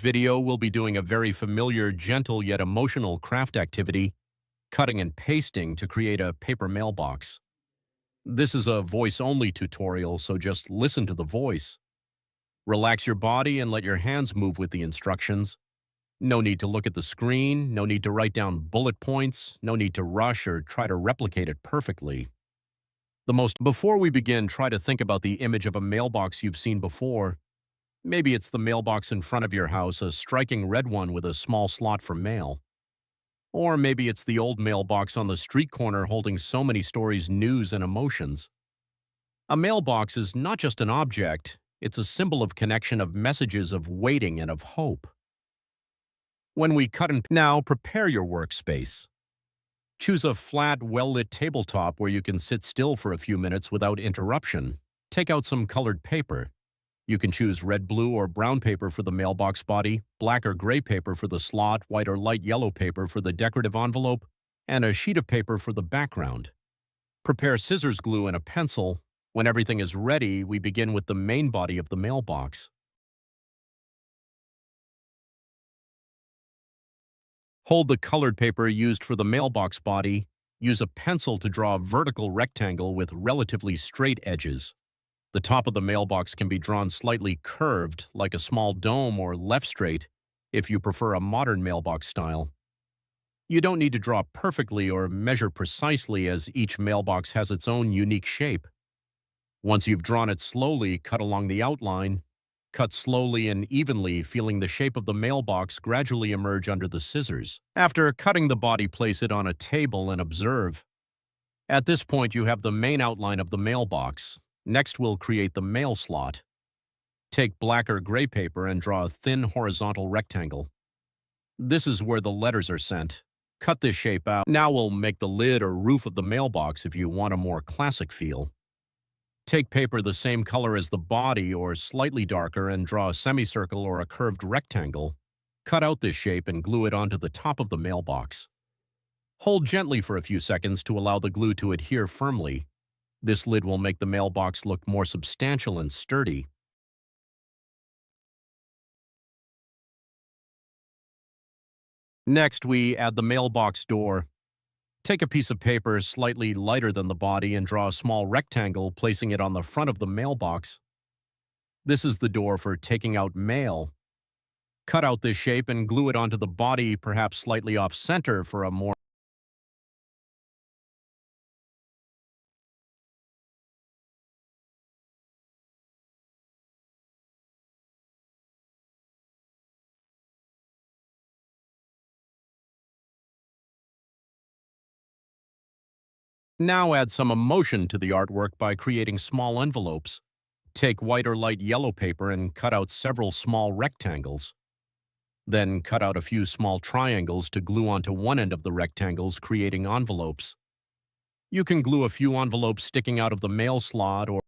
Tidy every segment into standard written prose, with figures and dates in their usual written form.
video, we'll be doing a very familiar, gentle yet emotional craft activity, cutting and pasting to create a paper mailbox. This is a voice-only tutorial, so just listen to the voice. Relax your body and let your hands move with the instructions. No need to look at the screen, no need to write down bullet points, no need to rush or try to replicate it perfectly. Before we begin, try to think about the image of a mailbox you've seen before. Maybe it's the mailbox in front of your house, a striking red one with a small slot for mail. Or maybe it's the old mailbox on the street corner holding so many stories, news, and emotions. A mailbox is not just an object, it's a symbol of connection, of messages, of waiting, and of hope. When we cut and now prepare your workspace. Choose a flat, well-lit tabletop where you can sit still for a few minutes without interruption. Take out some colored paper. You can choose red, blue, or brown paper for the mailbox body, black or gray paper for the slot, white or light yellow paper for the decorative envelope, and a sheet of paper for the background. Prepare scissors, glue, and a pencil. When everything is ready, we begin with the main body of the mailbox. Hold the colored paper used for the mailbox body. Use a pencil to draw a vertical rectangle with relatively straight edges. The top of the mailbox can be drawn slightly curved, like a small dome, or left straight, if you prefer a modern mailbox style. You don't need to draw perfectly or measure precisely, as each mailbox has its own unique shape. Once you've drawn it slowly, cut along the outline. Cut slowly and evenly, feeling the shape of the mailbox gradually emerge under the scissors. After cutting the body, place it on a table and observe. At this point, you have the main outline of the mailbox. Next, we'll create the mail slot. Take black or gray paper and draw a thin horizontal rectangle. This is where the letters are sent. Cut this shape out. Now we'll make the lid or roof of the mailbox if you want a more classic feel. Take paper the same color as the body or slightly darker and draw a semicircle or a curved rectangle. Cut out this shape and glue it onto the top of the mailbox. Hold gently for a few seconds to allow the glue to adhere firmly. This lid will make the mailbox look more substantial and sturdy. Next, we add the mailbox door. Take a piece of paper slightly lighter than the body and draw a small rectangle, placing it on the front of the mailbox. This is the door for taking out mail. Cut out this shape and glue it onto the body, perhaps slightly off-center for a more Now add some emotion to the artwork by creating small envelopes. Take white or light yellow paper and cut out several small rectangles. Then cut out a few small triangles to glue onto one end of the rectangles, creating envelopes. You can glue a few envelopes sticking out of the mail slot or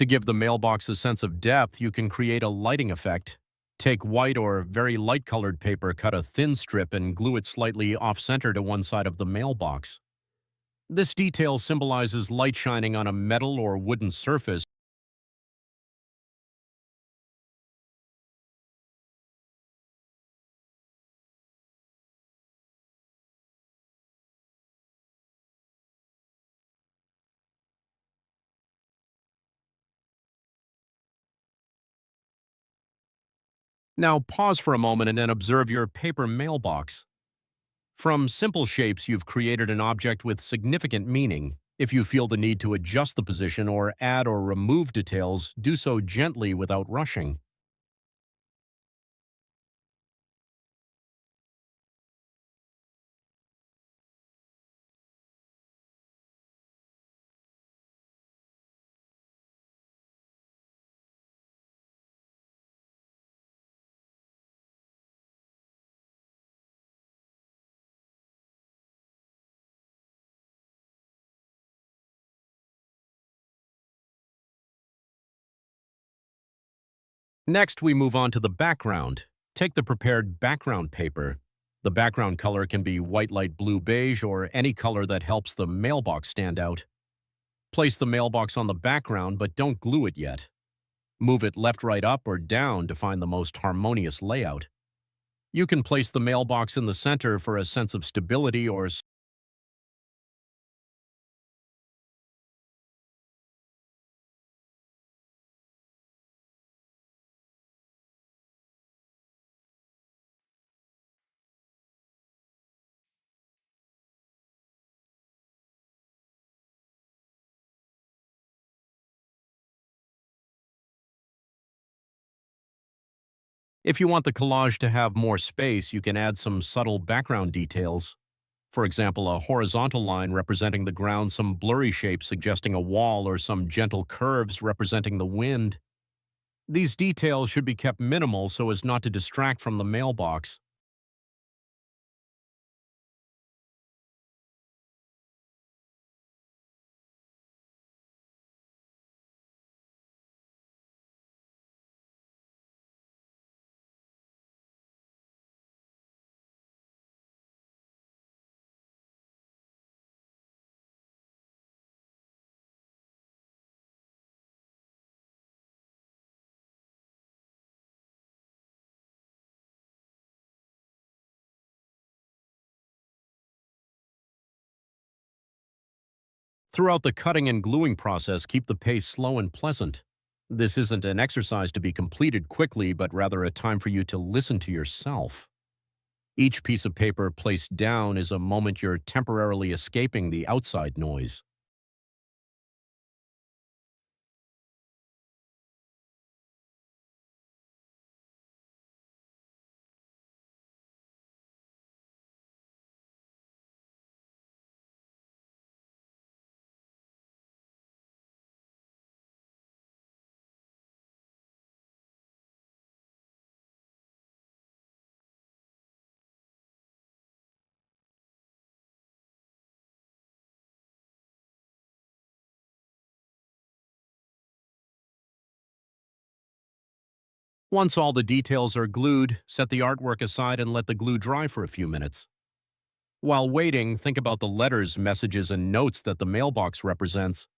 to give the mailbox a sense of depth, you can create a lighting effect. Take white or very light colored paper, cut a thin strip and glue it slightly off-center to one side of the mailbox. This detail symbolizes light shining on a metal or wooden surface. Now pause for a moment and then observe your paper mailbox. From simple shapes, you've created an object with significant meaning. If you feel the need to adjust the position or add or remove details, do so gently without rushing. Next, we move on to the background. Take the prepared background paper. The background color can be white light blue beige or any color that helps the mailbox stand out. Place the mailbox on the background, but don't glue it yet. Move it left, right, up, or down to find the most harmonious layout. You can place the mailbox in the center for a sense of stability or if you want the collage to have more space, you can add some subtle background details. For example, a horizontal line representing the ground, some blurry shapes suggesting a wall, or some gentle curves representing the wind. These details should be kept minimal so as not to distract from the mailbox. Throughout the cutting and gluing process, keep the pace slow and pleasant. This isn't an exercise to be completed quickly, but rather a time for you to listen to yourself. Each piece of paper placed down is a moment you're temporarily escaping the outside noise. Once all the details are glued, set the artwork aside and let the glue dry for a few minutes. While waiting, think about the letters, messages, and notes that the mailbox represents.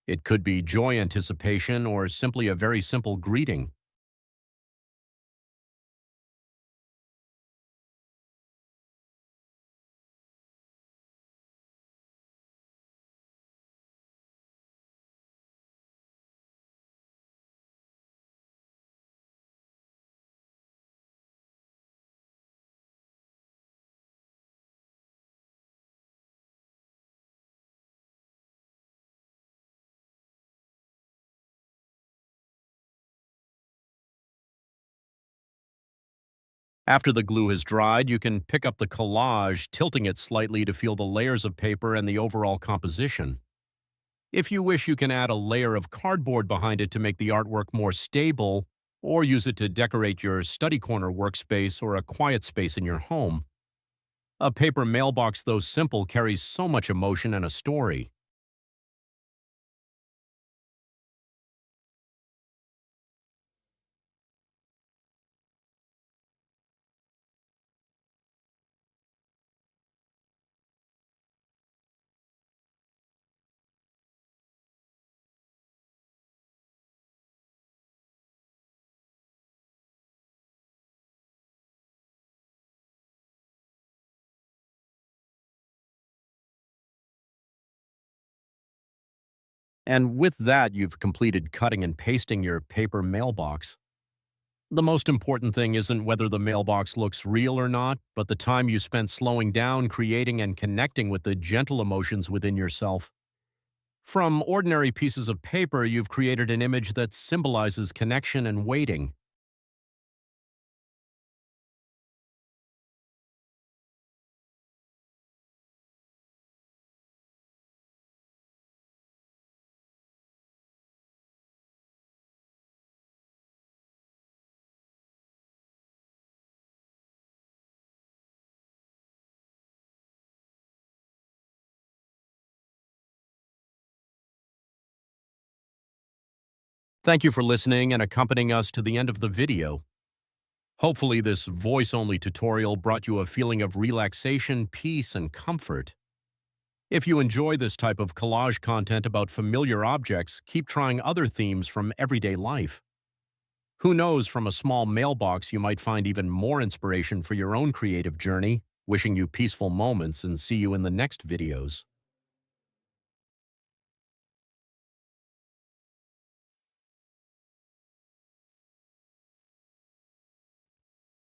It could be joy, anticipation, or simply a very simple greeting. After the glue has dried, you can pick up the collage, tilting it slightly to feel the layers of paper and the overall composition. If you wish, you can add a layer of cardboard behind it to make the artwork more stable, or use it to decorate your study corner workspace or a quiet space in your home. A paper mailbox, though simple, carries so much emotion and a story. And with that, you've completed cutting and pasting your paper mailbox. The most important thing isn't whether the mailbox looks real or not, but the time you spent slowing down, creating, and connecting with the gentle emotions within yourself. From ordinary pieces of paper, you've created an image that symbolizes connection and waiting. Thank you for listening and accompanying us to the end of the video. Hopefully, this voice-only tutorial brought you a feeling of relaxation, peace, and comfort. If you enjoy this type of collage content about familiar objects, keep trying other themes from everyday life. Who knows, from a small mailbox you might find even more inspiration for your own creative journey. Wishing you peaceful moments and see you in the next videos.